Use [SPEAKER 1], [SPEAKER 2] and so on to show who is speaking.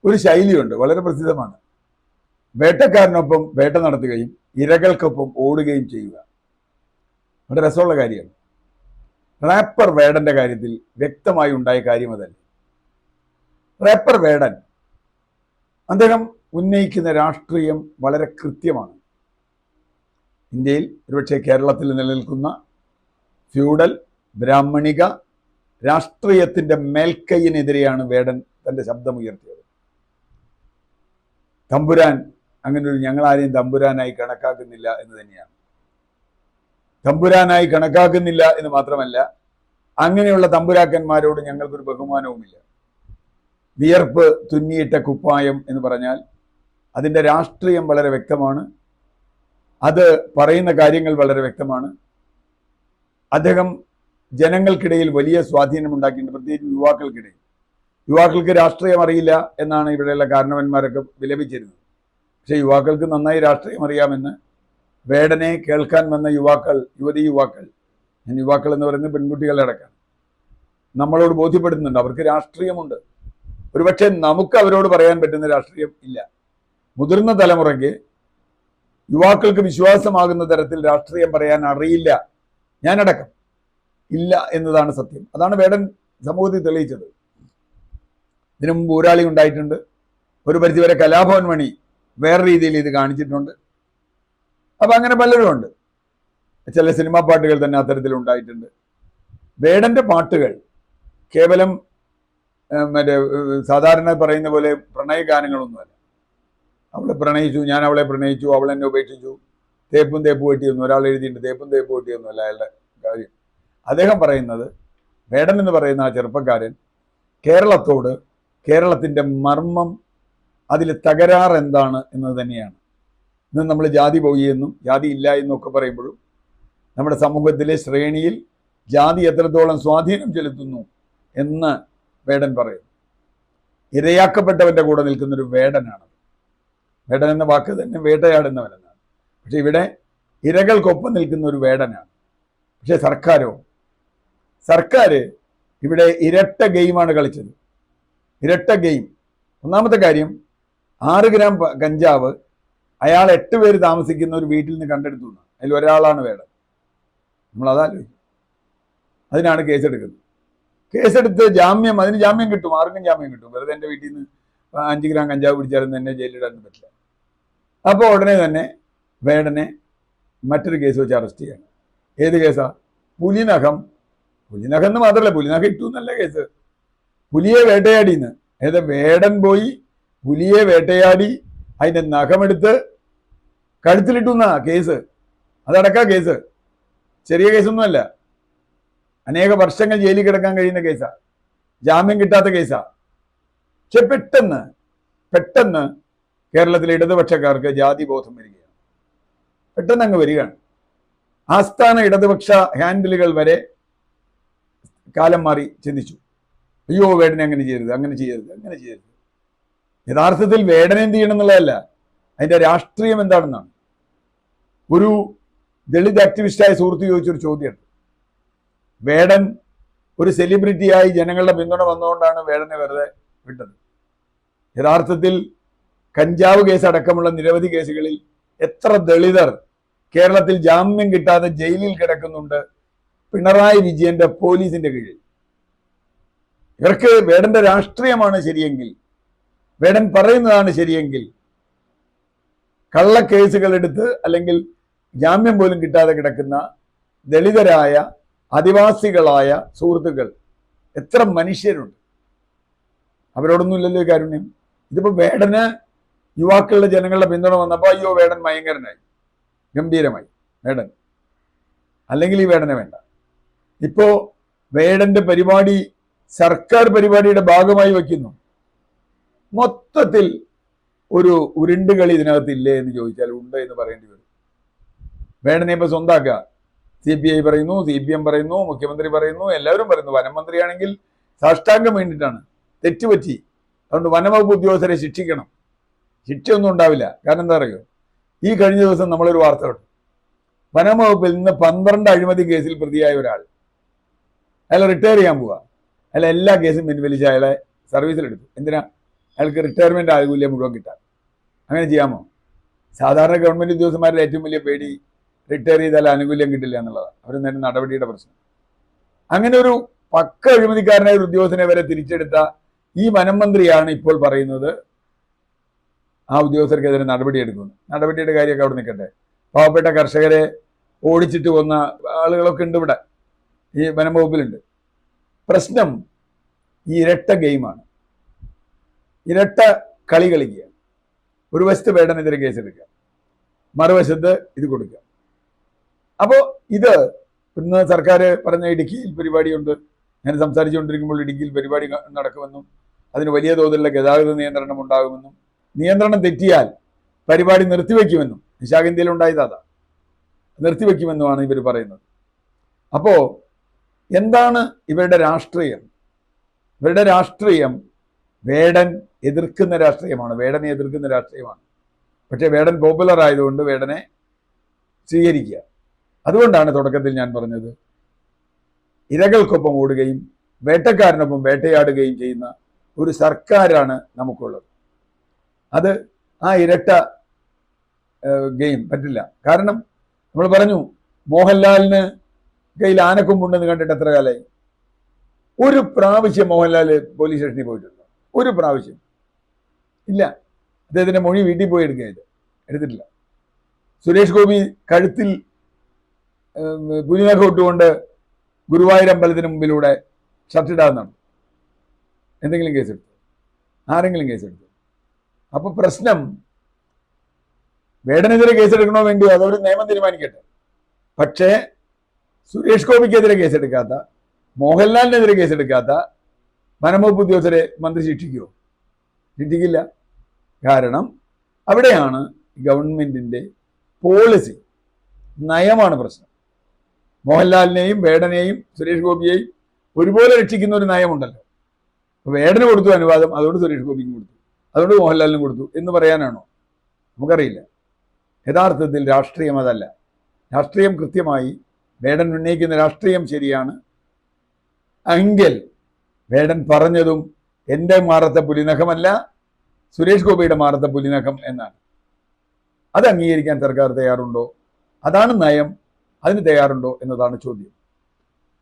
[SPEAKER 1] ഒരു ശൈലിയുണ്ട്, വളരെ പ്രസിദ്ധമാണ്. വേട്ടക്കാരനൊപ്പം വേട്ട നടത്തുകയും ഇരകൾക്കൊപ്പം ഓടുകയും ചെയ്യുക. വളരെ രസമുള്ള കാര്യമാണ്. റാപ്പർ വേടന്റെ കാര്യത്തിൽ വ്യക്തമായി ഉണ്ടായ കാര്യം അതല്ല. റാപ്പർ വേടൻ അദ്ദേഹം ഉന്നയിക്കുന്ന രാഷ്ട്രീയം വളരെ കൃത്യമാണ്. ഇന്ത്യയിൽ ഒരുപക്ഷെ കേരളത്തിൽ നിലനിൽക്കുന്ന ഫ്യൂഡൽ ബ്രാഹ്മണിക രാഷ്ട്രീയത്തിന്റെ മേൽക്കൈയിനെതിരെയാണ് വേടൻ തന്റെ ശബ്ദമുയർത്തിയത്. തമ്പുരാൻ അങ്ങനെ ഒരു ഞങ്ങളാരെയും തമ്പുരാനായി കണക്കാക്കുന്നില്ല എന്ന് തന്നെയാണ്. തമ്പുരാനായി കണക്കാക്കുന്നില്ല എന്ന് മാത്രമല്ല, അങ്ങനെയുള്ള തമ്പുരാക്കന്മാരോട് ഞങ്ങൾക്കൊരു ബഹുമാനവുമില്ല. വിയർപ്പ് തുന്നിയിട്ട കുപ്പായം എന്ന് പറഞ്ഞാൽ അതിൻ്റെ രാഷ്ട്രീയം വളരെ വ്യക്തമാണ്. അത് പറയുന്ന കാര്യങ്ങൾ വളരെ വ്യക്തമാണ്. അദ്ദേഹം ജനങ്ങൾക്കിടയിൽ വലിയ സ്വാധീനം ഉണ്ടാക്കിയിട്ടുണ്ട്, പ്രത്യേകിച്ച് യുവാക്കൾക്കിടയിൽ. യുവാക്കൾക്ക് രാഷ്ട്രീയം അറിയില്ല എന്നാണ് ഇവിടെയുള്ള കാരണവന്മാരൊക്കെ വിലപിച്ചിരുന്നത്. പക്ഷെ യുവാക്കൾക്ക് നന്നായി രാഷ്ട്രീയം അറിയാമെന്ന് വേടനെ കേൾക്കാൻ വന്ന യുവതി യുവാക്കൾ, ഞാൻ യുവാക്കൾ എന്ന് പറയുന്നത് പെൺകുട്ടികളുടെ അടക്കം, നമ്മളോട് ബോധ്യപ്പെടുന്നുണ്ട്. അവർക്ക് രാഷ്ട്രീയമുണ്ട്. ഒരുപക്ഷെ നമുക്ക് അവരോട് പറയാൻ പറ്റുന്ന രാഷ്ട്രീയം ഇല്ല. മുതിർന്ന തലമുറയ്ക്ക് യുവാക്കൾക്ക് വിശ്വാസമാകുന്ന തരത്തിൽ രാഷ്ട്രീയം പറയാൻ അറിയില്ല, ഞാനടക്കം ഇല്ല എന്നതാണ് സത്യം. അതാണ് വേടൻ സമൂഹത്തിൽ തെളിയിച്ചത്. ഇതിനു മുമ്പ് ഊരാളി ഉണ്ടായിട്ടുണ്ട്. ഒരു പരിധിവരെ കലാഭവൻ മണി വേറെ രീതിയിൽ ഇത് കാണിച്ചിട്ടുണ്ട്. അപ്പൊ അങ്ങനെ പലരും ഉണ്ട്. ചില സിനിമാ പാട്ടുകൾ തന്നെ അത്തരത്തിൽ ഉണ്ടായിട്ടുണ്ട്. വേടന്റെ പാട്ടുകൾ കേവലം മറ്റേ സാധാരണ പറയുന്ന പോലെ പ്രണയഗാനങ്ങളൊന്നുമല്ല. അവളെ പ്രണയിച്ചു, ഞാൻ അവളെ പ്രണയിച്ചു, അവൾ എന്നെ ഉപേക്ഷിച്ചു, തേപ്പും തേപ്പ് വെട്ടിയൊന്നും ഒരാൾ എഴുതിയിട്ടുണ്ട്. തേപ്പും തേപ്പ് വെട്ടിയൊന്നുമല്ല അയാളുടെ കാര്യം. അദ്ദേഹം പറയുന്നത്, വേടൻ എന്ന് പറയുന്ന ആ ചെറുപ്പക്കാരൻ കേരളത്തോട്, കേരളത്തിൻ്റെ മർമ്മം, അതിൽ തകരാറ് എന്താണ് എന്നത് തന്നെയാണ്. ഇന്ന് നമ്മൾ ജാതി പോയി എന്നും ജാതി ഇല്ല എന്നും ഒക്കെ പറയുമ്പോഴും നമ്മുടെ സമൂഹത്തിലെ ശ്രേണിയിൽ ജാതി എത്രത്തോളം സ്വാധീനം ചെലുത്തുന്നു എന്ന് വേടൻ പറയുന്നു. ഇരയാക്കപ്പെട്ടവന്റെ കൂടെ നിൽക്കുന്നൊരു വേടനാണ്. വേടൻ എന്ന വാക്ക് തന്നെ വേട്ടയാടുന്നവനെന്നാണ്. പക്ഷെ ഇവിടെ ഇരകൾക്കൊപ്പം നിൽക്കുന്ന ഒരു വേടനാണ്. പക്ഷെ സർക്കാർ ഇവിടെ ഇരട്ട ഗെയിമാണ് കളിച്ചത്. ഇരട്ട ഗെയിം. ഒന്നാമത്തെ കാര്യം, 6 ഗ്രാം കഞ്ചാവ് അയാൾ 8 പേര് താമസിക്കുന്ന ഒരു വീട്ടിൽ നിന്ന് കണ്ടെടുത്തു. അതിൽ ഒരാളാണ് വേടൻ. നമ്മൾ അതാലോചിക്കും. അതിനാണ് കേസെടുക്കുന്നത്. കേസെടുത്ത് അതിന് ജാമ്യം കിട്ടും, ആർക്കും ജാമ്യം കിട്ടും. വെറുതെ എൻ്റെ വീട്ടിൽ നിന്ന് 5 ഗ്രാം കഞ്ചാവ് പിടിച്ചാലും തന്നെ ജയിലിടാനും പറ്റില്ല. അപ്പോൾ ഉടനെ തന്നെ വേടനെ മറ്റൊരു കേസ് വെച്ച് അറസ്റ്റ് ചെയ്യണം. ഏത് കേസാ? പുലിനഖം എന്ന് മാത്രമല്ല, പുലിനഖം ഇട്ടു എന്നല്ല കേസ്. പുലിയെ വേട്ടയാടിന്ന്. അതായത് വേടൻ പോയി പുലിയെ വേട്ടയാടി അതിൻ്റെ നഖമെടുത്ത് കഴുത്തിലിട്ടുന്ന കേസ്. അതടക്കാ കേസ്. ചെറിയ കേസൊന്നുമല്ല. അനേക വർഷങ്ങൾ ജയിലിൽ കിടക്കാൻ കഴിയുന്ന കേസാ. ജാമ്യം കിട്ടാത്ത കേസാ. പക്ഷെ പെട്ടെന്ന് കേരളത്തിലെ ഇടതുപക്ഷക്കാർക്ക് ജാതി ബോധം വരികയാണ്. പെട്ടെന്ന് അങ്ങ് വരികയാണ്. ആസ്ഥാന ഇടതുപക്ഷ ഹാൻഡിലുകൾ വരെ കാലം മാറി ചിന്തിച്ചു, അയ്യോ വേടനെ അങ്ങനെ ചെയ്യരുത്. യഥാർത്ഥത്തിൽ വേടനെ എന്ത് ചെയ്യണം എന്നുള്ളതല്ല, അതിൻ്റെ രാഷ്ട്രീയം എന്താണെന്നാണ്. ഒരു ദളിത് ആക്ടിവിസ്റ്റായ സുഹൃത്ത് ചോദിച്ചൊരു ചോദ്യമുണ്ട്. വേടൻ ഒരു സെലിബ്രിറ്റിയായി ജനങ്ങളുടെ പിന്തുണ വന്നുകൊണ്ടാണ് വേടനെ വെറുതെ വിട്ടത്. യഥാർത്ഥത്തിൽ കഞ്ചാവ് കേസ് അടക്കമുള്ള നിരവധി കേസുകളിൽ എത്ര ദളിതർ കേരളത്തിൽ ജാമ്യം കിട്ടാതെ ജയിലിൽ കിടക്കുന്നുണ്ട് പിണറായി വിജയന്റെ പോലീസിന്റെ കീഴിൽ. ഇവർക്ക് വേടന്റെ രാഷ്ട്രീയമാണ് ശരിയെങ്കിൽ, വേടൻ പറയുന്നതാണ് ശരിയെങ്കിൽ, കള്ളക്കേസുകൾ എടുത്ത് അല്ലെങ്കിൽ ജാമ്യം പോലും കിട്ടാതെ കിടക്കുന്ന ദളിതരായ ആദിവാസികളായ സുഹൃത്തുക്കൾ എത്ര മനുഷ്യരുണ്ട്. അവരോടൊന്നും ഇല്ലല്ലോ കാരുണ്യം. ഇതിപ്പോ വേടന് യുവാക്കളുടെ ജനങ്ങളുടെ പിന്തുണ വന്നപ്പോൾ അയ്യോ വേടൻ ഭയങ്കരനായി, ഗംഭീരമായി വേടൻ, അല്ലെങ്കിൽ ഈ വേടനെ വേണ്ട. ഇപ്പോ വേടന്റെ പരിപാടി സർക്കാർ പരിപാടിയുടെ ഭാഗമായി വയ്ക്കുന്നു. മൊത്തത്തിൽ ഒരു ഉരുണ്ടുകളി ഇതിനകത്ത് ഇല്ലേ എന്ന് ചോദിച്ചാൽ ഉണ്ട് എന്ന് പറയേണ്ടി വരും. വേടനെ ഇപ്പൊ സ്വന്താക്കുക. CPI പറയുന്നു, CPM പറയുന്നു, മുഖ്യമന്ത്രി പറയുന്നു, എല്ലാവരും പറയുന്നു. വനം മന്ത്രിയാണെങ്കിൽ സാഷ്ടാംഗം വേണ്ടിയിട്ടാണ്. തെറ്റുപറ്റി, അതുകൊണ്ട് വനംവകുപ്പ് ഉദ്യോഗസ്ഥരെ ശിക്ഷിക്കണം. ശിക്ഷയൊന്നും ഉണ്ടാവില്ല. കാരണം എന്താ പറയുക, ഈ കഴിഞ്ഞ ദിവസം നമ്മളൊരു വാർത്ത കണ്ടു. വനംവകുപ്പിൽ നിന്ന് 12 അഴിമതി കേസിൽ പ്രതിയായ ഒരാൾ, അയാൾ റിട്ടയർ ചെയ്യാൻ പോവുക. അയാൾ എല്ലാ കേസും പിൻവലിച്ച് അയാളെ സർവീസിലെടുത്തു. എന്തിനാ? അയാൾക്ക് റിട്ടയർമെന്റ് ആനുകൂല്യം മുഴുവൻ കിട്ടാൻ. അങ്ങനെ ചെയ്യാമോ? സാധാരണ ഗവൺമെന്റ് ഉദ്യോഗസ്ഥന്മാരുടെ ഏറ്റവും വലിയ പേടി റിട്ടയർ ചെയ്താൽ ആനുകൂല്യം കിട്ടില്ല എന്നുള്ളതാണ്. അവർ നേരം നടപടിയുടെ പ്രശ്നം. അങ്ങനെ ഒരു പക്ക അഴിമതിക്കാരനായ ഒരു ഉദ്യോഗസ്ഥനെ വരെ തിരിച്ചെടുത്ത ഈ വനം മന്ത്രിയാണ് ഇപ്പോൾ പറയുന്നത് ആ ഉദ്യോഗസ്ഥർക്കെതിരെ നടപടിയെടുക്കുന്നു. നടപടിയുടെ കാര്യമൊക്കെ അവിടെ നിൽക്കട്ടെ. പാവപ്പെട്ട കർഷകരെ ഓടിച്ചിട്ട് കൊന്ന ആളുകളൊക്കെ ഉണ്ട് ഇവിടെ, ഈ വനം വകുപ്പിലുണ്ട്. പ്രശ്നം ഈ ഇരട്ട ഗെയിമാണ്. ഇരട്ട കളി കളിക്കുക. ഒരു വശത്ത് വേടനെതിരെ കേസെടുക്കുക, മറുവശത്ത് ഇത് കൊടുക്കുക. അപ്പോൾ ഇത് ഇന്ന് സർക്കാർ പറഞ്ഞ ഇടുക്കിയിൽ പരിപാടിയുണ്ട്. ഞാൻ സംസാരിച്ചുകൊണ്ടിരിക്കുമ്പോൾ ഇടുക്കിയിൽ പരിപാടി നടക്കുമെന്നും അതിന് വലിയ തോതിലുള്ള ഗതാഗത നിയന്ത്രണം ഉണ്ടാകുമെന്നും നിയന്ത്രണം തെറ്റിയാൽ പരിപാടി നിർത്തിവെക്കുമെന്നും നിശാഗന്ധിയിൽ ഉണ്ടായതാ നിർത്തിവെക്കുമെന്നുമാണ് ഇവർ പറയുന്നത്. അപ്പോ എന്താണ് ഇവരുടെ രാഷ്ട്രീയം? ഇവരുടെ രാഷ്ട്രീയം വേടൻ എതിർക്കുന്ന രാഷ്ട്രീയമാണ്, വേടനെ എതിർക്കുന്ന രാഷ്ട്രീയമാണ്. പക്ഷേ വേടൻ പോപ്പുലർ ആയതുകൊണ്ട് വേടനെ സ്വീകരിക്കുക. അതുകൊണ്ടാണ് തുടക്കത്തിൽ ഞാൻ പറഞ്ഞത് ഇരകൾക്കൊപ്പം ഓടുകയും വേട്ടക്കാരനൊപ്പം വേട്ടയാടുകയും ചെയ്യുന്ന ഒരു സർക്കാരാണ് നമുക്കുള്ളത്. അത് ആ ഇരട്ട ഗെയിം പറ്റില്ല. കാരണം നമ്മൾ പറഞ്ഞു മോഹൻലാലിന് കയ്യിൽ ആനക്കൊമ്പുണ്ടെന്ന് കണ്ടിട്ട് എത്ര കാലമായി? ഒരു പ്രാവശ്യം മോഹൻലാൽ പോലീസ് സ്റ്റേഷനിൽ പോയിട്ടുണ്ട്? ഒരു പ്രാവശ്യം ഇല്ല. അദ്ദേഹത്തിന്റെ മൊഴി വീട്ടിൽ പോയി എടുത്തിട്ടില്ല. സുരേഷ് ഗോപി കഴുത്തിൽ പുലിനഖം ഇട്ടുകൊണ്ട് ഗുരുവായൂർ അമ്പലത്തിന് മുമ്പിലൂടെ ഷർട്ടിടാന്നാണ്. എന്തെങ്കിലും കേസെടുത്തു? ആരെങ്കിലും കേസെടുത്തു? അപ്പൊ പ്രശ്നം വേടനെതിരെ കേസെടുക്കണോ വേണ്ടിയോ അതവർ നിയമം തീരുമാനിക്കട്ടെ. പക്ഷേ സുരേഷ് ഗോപിക്കെതിരെ കേസെടുക്കാത്ത, മോഹൻലാലിനെതിരെ കേസെടുക്കാത്ത വനംവകുപ്പ് ഉദ്യോഗസ്ഥരെ മന്ത്രി ശിക്ഷിക്കുമോ? ശിക്ഷിക്കില്ല. കാരണം അവിടെയാണ് ഗവൺമെന്റിന്റെ പോളിസി, നയമാണ് പ്രശ്നം. മോഹൻലാലിനെയും വേടനെയും സുരേഷ് ഗോപിയെയും ഒരുപോലെ രക്ഷിക്കുന്ന ഒരു നയമുണ്ടല്ലോ. വേടന് കൊടുത്തു അനുവാദം, അതുകൊണ്ട് സുരേഷ് ഗോപിക്കും കൊടുത്തു, അതുകൊണ്ട് മോഹൻലാലിനും കൊടുത്തു എന്ന് പറയാനാണോ? നമുക്കറിയില്ല. യഥാർത്ഥത്തിൽ രാഷ്ട്രീയം അതല്ല. രാഷ്ട്രീയം കൃത്യമായി വേടൻ ഉന്നയിക്കുന്ന രാഷ്ട്രീയം ശരിയാണ് എങ്കിൽ വേടൻ പറഞ്ഞതും എൻ്റെ മാറത്തെ പുലിനഖമല്ല, സുരേഷ് ഗോപിയുടെ മാറത്തെ പുലിനഖം എന്നാണ്. അത് അംഗീകരിക്കാൻ സർക്കാർ തയ്യാറുണ്ടോ? അതാണ് നയം. അതിന് തയ്യാറുണ്ടോ എന്നതാണ് ചോദ്യം.